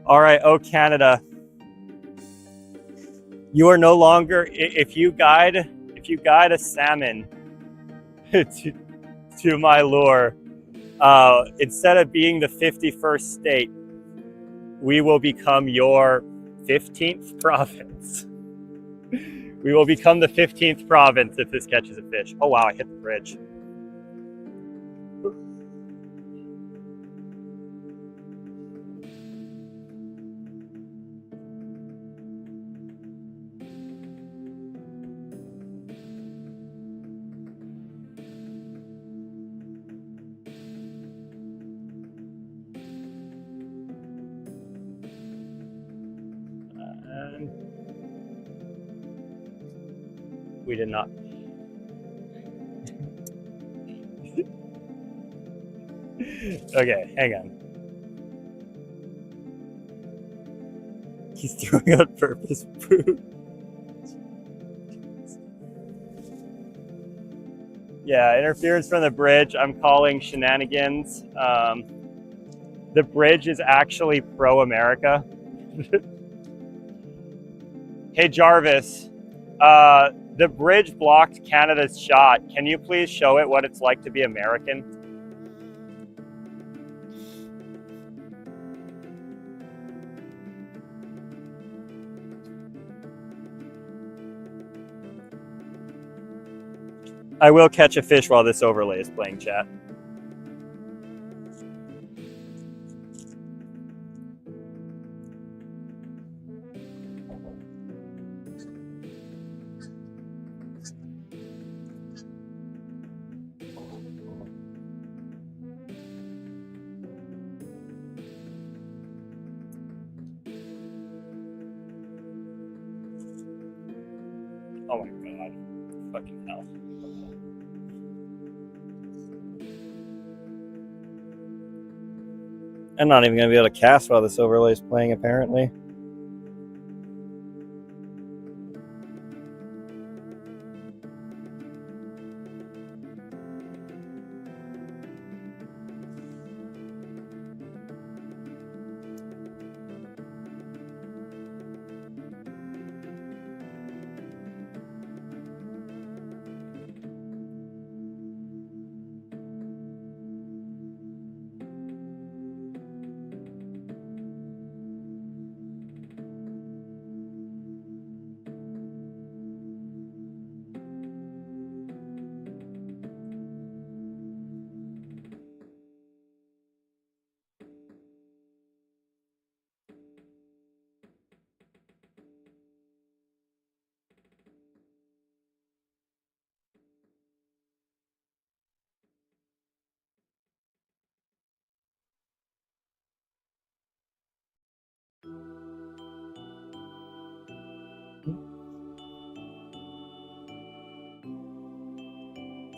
All right, oh Canada, you are no longer, if you guide a salmon to my lure, instead of being the 51st state, we will become your 15th province. We will become the 15th province if this catches a fish. Oh wow, I hit the bridge. We did not. Okay, hang on. He's throwing out purpose food. Yeah, interference from the bridge. I'm calling shenanigans. The bridge is actually pro-America. Hey, Jarvis, the bridge blocked Canada's shot. Can you please show it what it's like to be American? I will catch a fish while this overlay is playing, chat. Oh my god. Fucking hell. I'm not even going to be able to cast while this overlay is playing, apparently.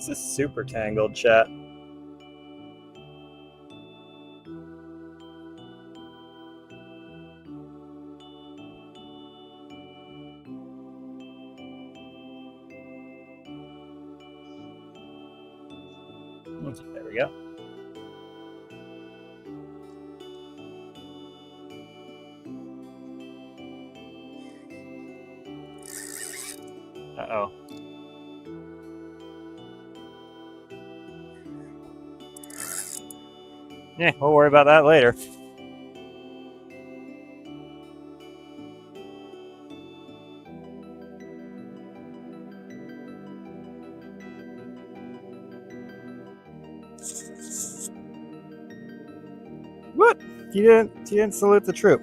This is super tangled, chat. There we go. Uh-oh. Yeah, we'll worry about that later. What? You didn't salute the troop.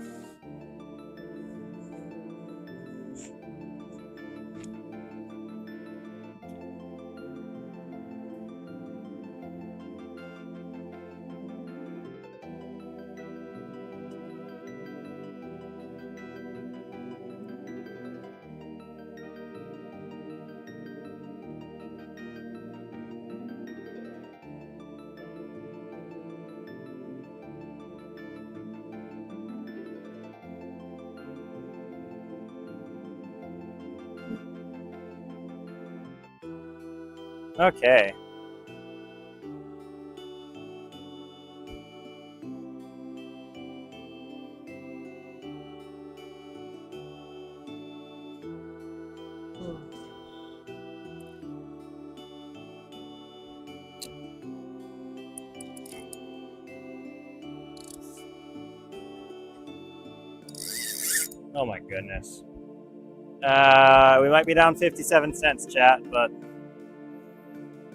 Okay. Oh my goodness. We might be down 57 cents, chat, but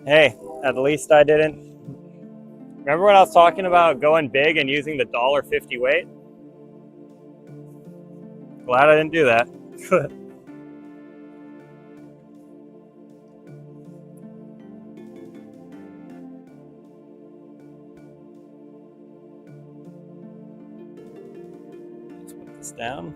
hey, at least I didn't. Remember when I was talking about going big and using the $1.50 weight? Glad I didn't do that. Let's put this down.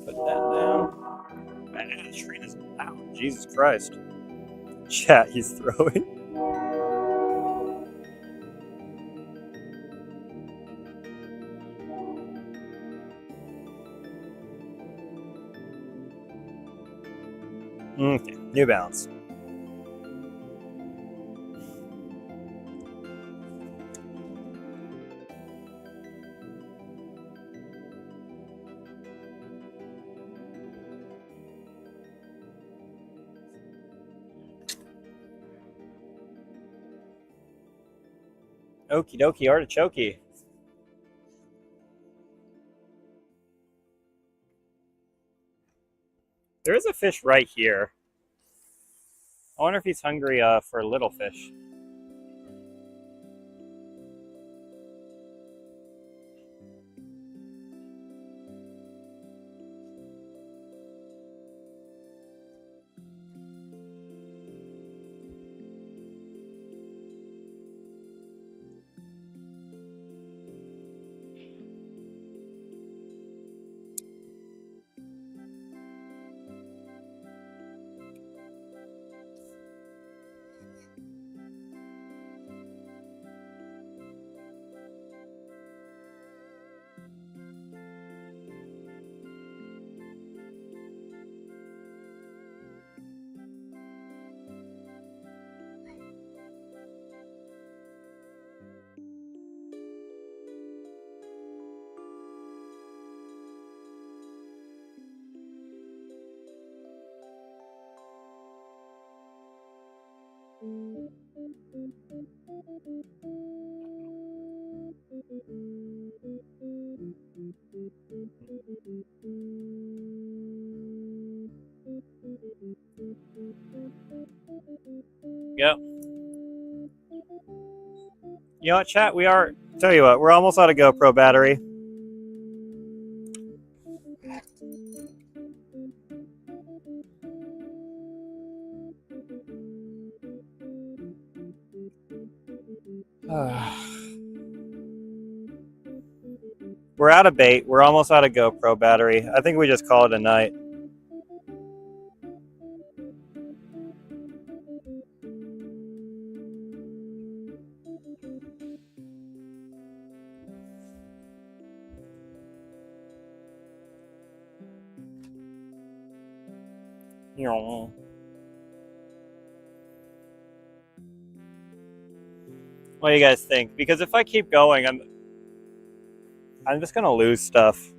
Put that down. Man, the train is loud. Jesus Christ. Chat, he's throwing. Okay, New Balance. Okie dokie artichoke. There is a fish right here. I wonder if he's hungry for little fish. Yep. You know what, chat? Tell you what, we're almost out of GoPro battery. We're out of bait. We're almost out of GoPro battery. I think we just call it a night. What do you guys think? Because if I keep going, I'm just gonna lose stuff.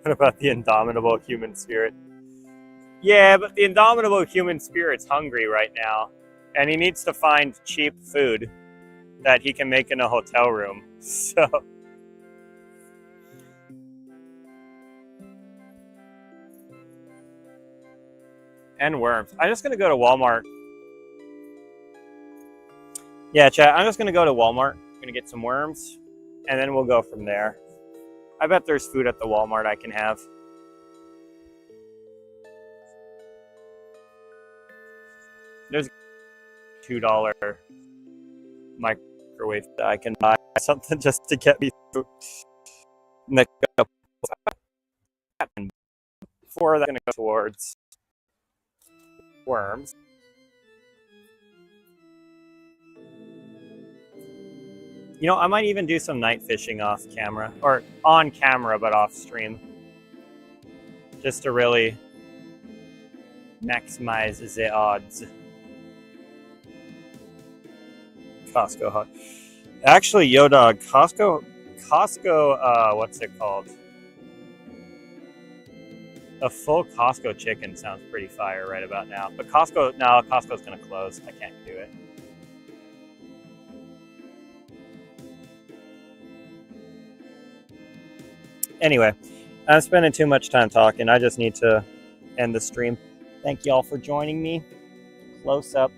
What about the indomitable human spirit? Yeah, but the indomitable human spirit's hungry right now, and he needs to find cheap food that he can make in a hotel room. So and worms. I'm just gonna go to Walmart. Yeah, chat, I'm just gonna go to Walmart. I'm gonna get some worms, and then we'll go from there. I bet there's food at the Walmart I can have. There's a $2 microwave that I can buy something just to get me through. Before that's gonna go towards worms. You know, I might even do some night fishing off camera, or on camera but off stream, just to really maximize the odds. Costco hot. Actually, yo dog, Costco, what's it called? A full Costco chicken sounds pretty fire right about now. But Costco's gonna close. I can't do it. Anyway, I'm spending too much time talking. I just need to end the stream. Thank you all for joining me. Close up.